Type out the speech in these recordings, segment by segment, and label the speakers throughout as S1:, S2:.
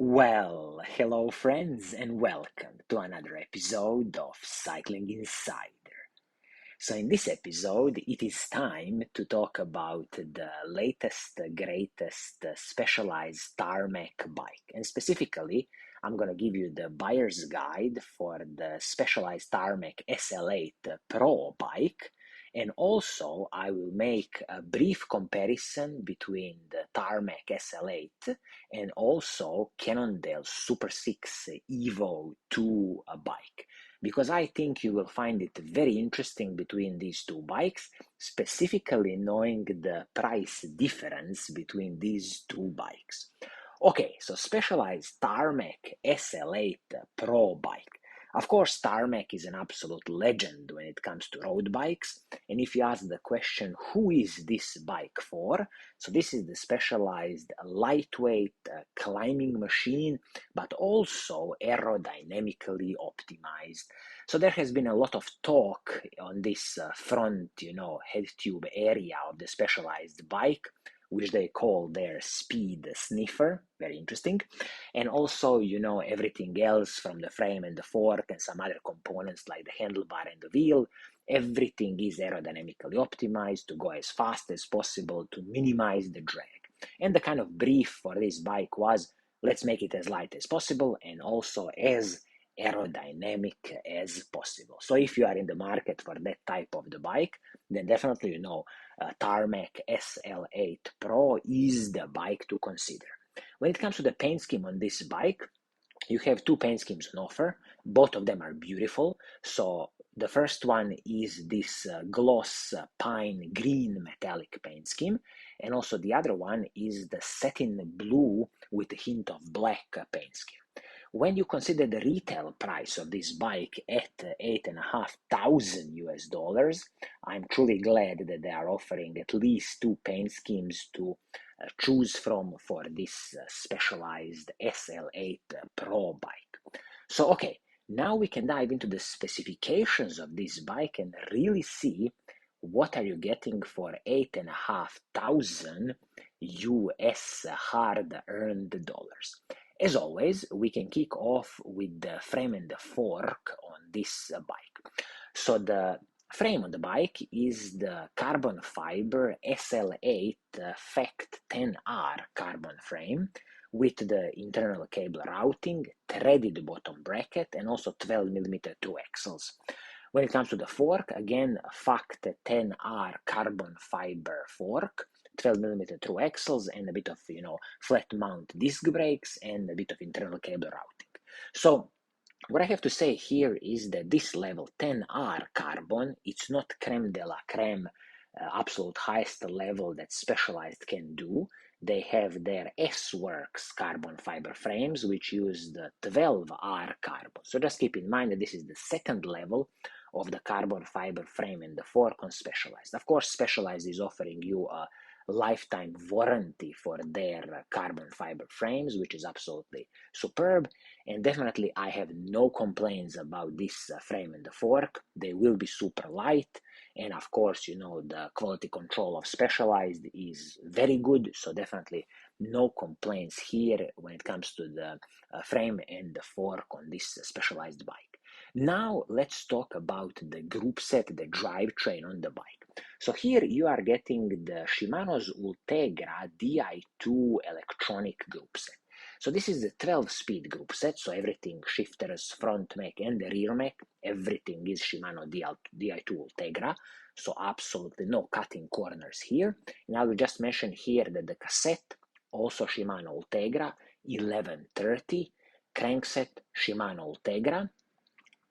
S1: Well, hello friends and welcome to another episode of Cycling Insider. So in this episode, it is time to talk about the latest, greatest specialized Tarmac bike. And specifically, I'm going to give you the buyer's guide for the specialized Tarmac SL8 Pro bike. And also, I will make a brief comparison between the Tarmac SL8 and also Cannondale SuperSix Evo 2 bike, because I think you will find it very interesting between these two bikes, specifically knowing the price difference between these two bikes. Okay, so specialized Tarmac SL8 Pro bike. Of course, Tarmac is an absolute legend when it comes to road bikes. And if you ask the question, who is this bike for? So this is the specialized lightweight climbing machine, but also aerodynamically optimized. So there has been a lot of talk on this front, head tube area of the specialized bike, which they call their speed sniffer. Very interesting. And also, everything else from the frame and the fork and some other components like the handlebar and the wheel. Everything is aerodynamically optimized to go as fast as possible to minimize the drag. And the kind of brief for this bike was, let's make it as light as possible and also as aerodynamic as possible. So if you are in the market for that type of the bike, then definitely Tarmac SL8 Pro is the bike to consider. When it comes to the paint scheme on this bike, you have two paint schemes on offer. Both of them are beautiful. So the first one is this gloss pine green metallic paint scheme, and also the other one is the satin blue with a hint of black paint scheme. When you consider the retail price of this bike at $8,500 US, I'm truly glad that they are offering at least two paint schemes to choose from for this specialized SL8 Pro bike. So, okay, now we can dive into the specifications of this bike and really see what are you getting for $8,500 US hard-earned dollars. As always, we can kick off with the frame and the fork on this bike. So the frame on the bike is the carbon fiber SL8 FACT 10R carbon frame with the internal cable routing, threaded bottom bracket, and also 12mm through axles. When it comes to the fork, again, FACT 10R carbon fiber fork, 12mm through axles, and a bit of, flat mount disc brakes, and a bit of internal cable routing. So what I have to say here is that this level 10R carbon, it's not creme de la creme, absolute highest level that Specialized can do. They have their S-Works carbon fiber frames, which use the 12R carbon. So just keep in mind that this is the second level of the carbon fiber frame and the fork on Specialized. Of course, Specialized is offering you a lifetime warranty for their carbon fiber frames, which is absolutely superb. And definitely I have no complaints about this frame and the fork. They will be super light. And of course, the quality control of Specialized is very good. So definitely no complaints here when it comes to the frame and the fork on this Specialized bike. Now let's talk about the group set, the drivetrain on the bike. So here you are getting the Shimano's Ultegra Di2 electronic group set. So this is the 12-speed group set, so everything shifters, front mech and the rear mech, everything is Shimano Di2 Ultegra, so absolutely no cutting corners here. And I will just mention here that the cassette, also Shimano Ultegra, 1130, crankset, Shimano Ultegra.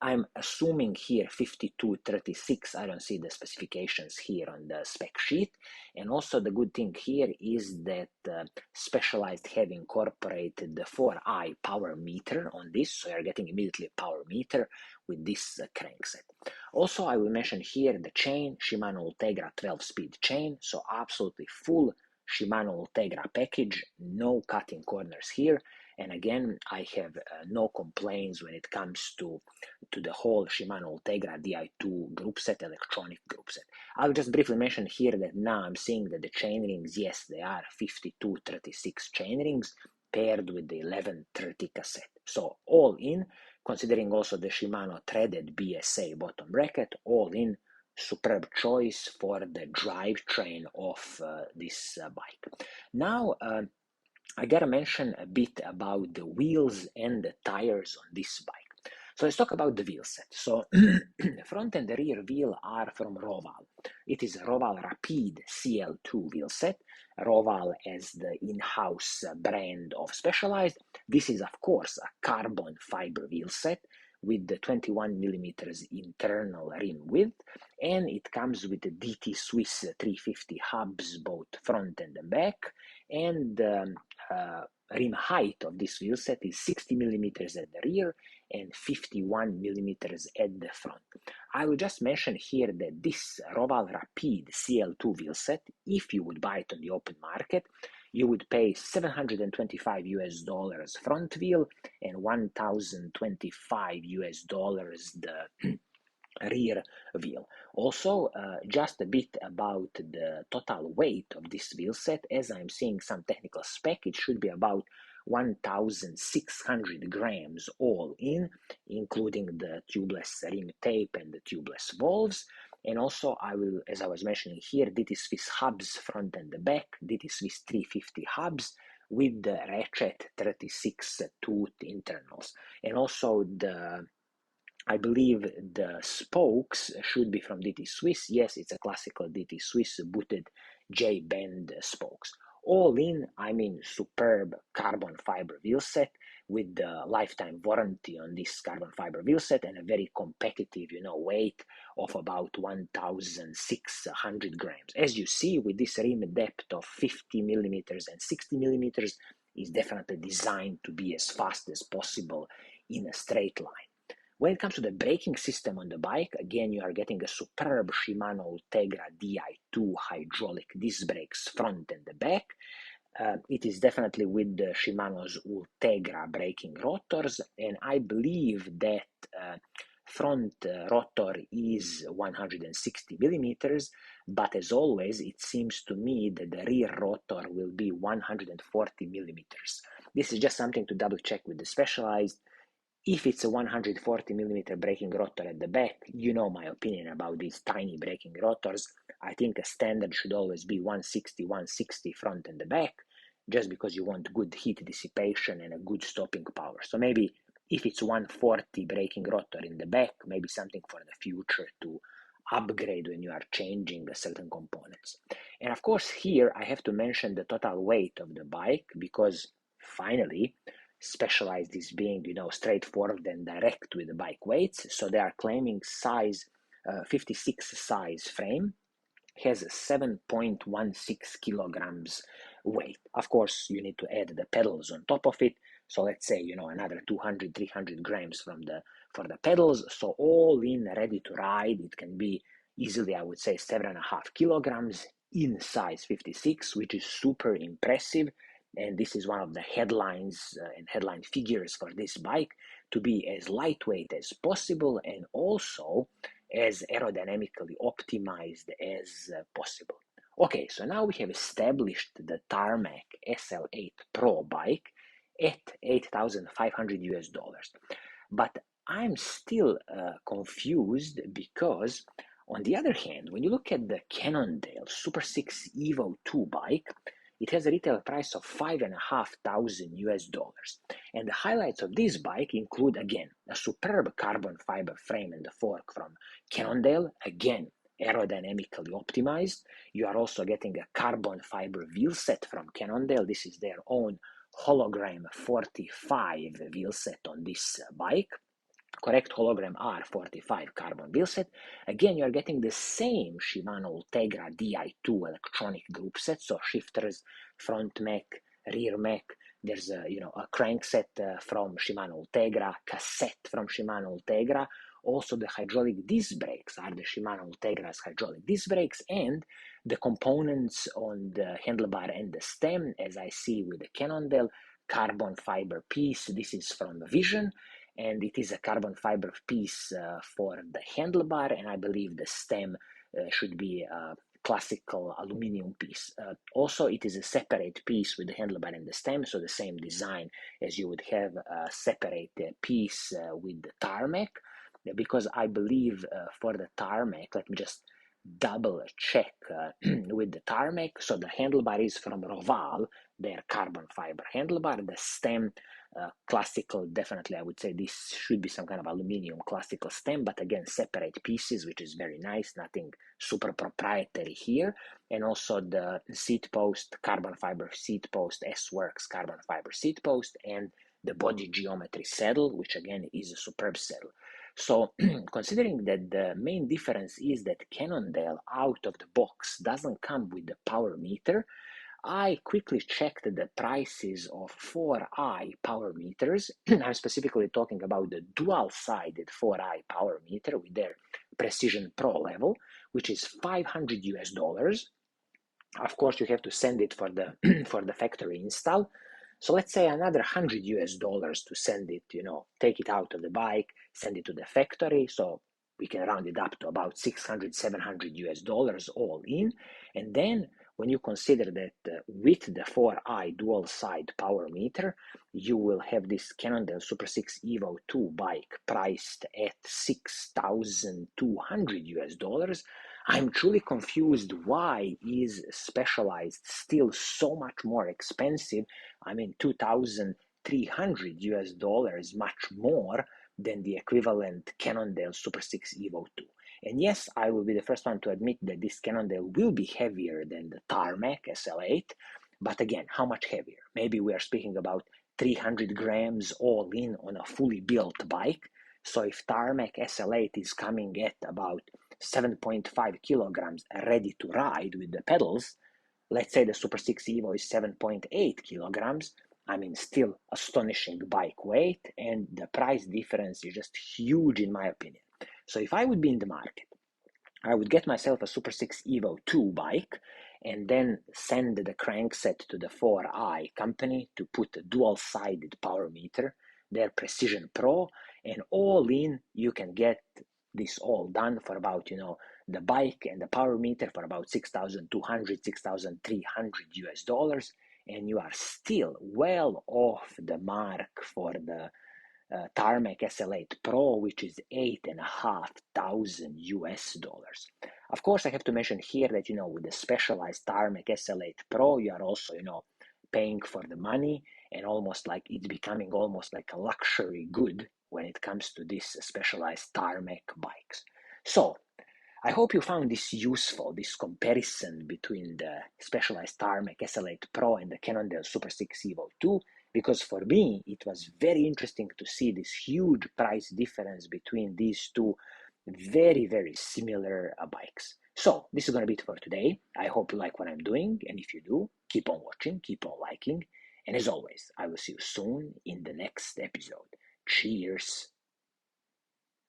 S1: I'm assuming here 5236, I don't see the specifications here on the spec sheet. And also the good thing here is that Specialized have incorporated the 4i power meter on this, so you're getting immediately a power meter with this crankset. Also, I will mention here the chain, Shimano Ultegra 12-speed chain, so absolutely full Shimano Ultegra package, no cutting corners here. And again, I have no complaints when it comes to the whole Shimano Ultegra Di2 group set, electronic group set. I'll just briefly mention here that now I'm seeing that the chain rings, yes, they are 5236 chain rings, paired with the 1130 cassette. So all in, considering also the Shimano threaded BSA bottom bracket, all in, superb choice for the drivetrain of this bike. Now, I gotta mention a bit about the wheels and the tires on this bike. So let's talk about the wheel set. So front and the rear wheel are from Roval. It is a Roval Rapide CL II wheel set. Roval as the in-house brand of Specialized. This is of course a carbon fiber wheel set with the 21 millimeters internal rim width, and it comes with the DT Swiss 350 hubs both front and the back, and rim height of this wheel set is 60 millimeters at the rear and 51 millimeters at the front. I will just mention here that this Roval Rapide CL2 wheel set, if you would buy it on the open market, you would pay $725 front wheel and $1,025 the rear wheel. Also, just a bit about the total weight of this wheel set. As I'm seeing some technical spec, it should be about 1,600 grams all in, including the tubeless rim tape and the tubeless valves. And also, I will, as I was mentioning here, DT Swiss hubs front and the back, DT Swiss 350 hubs with the ratchet 36 tooth internals. And also I believe the spokes should be from DT Swiss. Yes, it's a classical DT Swiss booted J-bend spokes. All in, I mean, superb carbon fiber wheel set with the lifetime warranty on this carbon fiber wheel set and a very competitive, weight of about 1,600 grams. As you see, with this rim depth of 50 millimeters and 60 millimeters, is definitely designed to be as fast as possible in a straight line. When it comes to the braking system on the bike, again, you are getting a superb Shimano Ultegra Di2 hydraulic disc brakes front and the back. It is definitely with the Shimano's Ultegra braking rotors, and I believe that front rotor is 160 millimeters, but as always, it seems to me that the rear rotor will be 140 millimeters. This is just something to double check with the Specialized. If it's a 140 millimeter braking rotor at the back, you know my opinion about these tiny braking rotors. I think a standard should always be 160 front and the back, just because you want good heat dissipation and a good stopping power. So maybe if it's 140 braking rotor in the back, maybe something for the future to upgrade when you are changing certain components. And of course here I have to mention the total weight of the bike, because finally Specialized is being, straightforward and direct with the bike weights. So they are claiming size 56 size frame has 7.16 kilograms weight. Of course, you need to add the pedals on top of it. So let's say, another 200, 300 grams for the pedals. So all in, ready to ride, it can be easily, I would say, 7.5 kilograms in size 56, which is super impressive. And this is one of the headlines and headline figures for this bike, to be as lightweight as possible and also as aerodynamically optimized as possible. Okay, so now we have established the Tarmac SL8 Pro bike at $8,500. But I'm still confused because, on the other hand, when you look at the Cannondale SuperSix Evo 2 bike, it has a retail price of $5,500. And the highlights of this bike include, again, a superb carbon fiber frame and the fork from Cannondale, again, aerodynamically optimized. You are also getting a carbon fiber wheel set from Cannondale. This is their own hologram 45 wheel set on this bike. Correct hologram R45 carbon wheel set. Again, you are getting the same Shimano Ultegra Di2 electronic group set, so shifters, front mech, rear mech. There's a crankset from Shimano Ultegra, cassette from Shimano Ultegra. Also, the hydraulic disc brakes are the Shimano Ultegra's hydraulic disc brakes, and the components on the handlebar and the stem, as I see with the Cannondale, carbon fiber piece. This is from Vision, and it is a carbon fiber piece for the handlebar, and I believe the stem should be classical aluminum piece. Also, it is a separate piece with the handlebar and the stem, so the same design as you would have a separate piece with the Tarmac, because I believe for the Tarmac, let me just double check with the Tarmac. So the handlebar is from Roval, their carbon fiber handlebar. The stem, classical, definitely I would say this should be some kind of aluminum classical stem, but again, separate pieces, which is very nice, nothing super proprietary here. And also the seat post, carbon fiber seat post, S-Works carbon fiber seat post, and the body geometry saddle, which again is a superb saddle. So considering that the main difference is that Cannondale out of the box doesn't come with the power meter, I quickly checked the prices of 4i power meters. I'm specifically talking about the dual-sided 4i power meter with their Precision Pro level, which is $500. Of course, you have to send it for the for the factory install. So let's say another $100 to send it, take it out of the bike, send it to the factory. So we can round it up to about $600-700 all in. And then when you consider that with the 4i dual side power meter, you will have this Cannondale SuperSix Evo 2 bike priced at $6,200. I'm truly confused why is Specialized still so much more expensive. I mean, $2,300 much more than the equivalent Cannondale SuperSix Evo 2. And yes, I will be the first one to admit that this Cannondale will be heavier than the Tarmac SL8, but again, how much heavier? Maybe we are speaking about 300 grams all in on a fully built bike. So if Tarmac SL8 is coming at about 7.5 kilograms ready to ride with the pedals, let's say the SuperSix Evo is 7.8 kilograms, I mean, still astonishing bike weight, and the price difference is just huge in my opinion. So if I would be in the market, I would get myself a SuperSix Evo 2 bike and then send the crankset to the 4i company to put a dual-sided power meter, their Precision Pro, and all in, you can get this all done for about, the bike and the power meter for about $6,200, $6,300, and you are still well off the mark for the Tarmac SL8 Pro, which is $8,500. Of course, I have to mention here that, with the specialized Tarmac SL8 Pro, you are also, paying for the money, and it's becoming almost like a luxury good when it comes to these specialized Tarmac bikes. So, I hope you found this useful, this comparison between the specialized Tarmac SL8 Pro and the Cannondale SuperSix Evo 2, because for me, it was very interesting to see this huge price difference between these two very, very similar bikes. So, this is going to be it for today. I hope you like what I'm doing, and if you do, keep on watching, keep on liking, and as always, I will see you soon in the next episode. Cheers!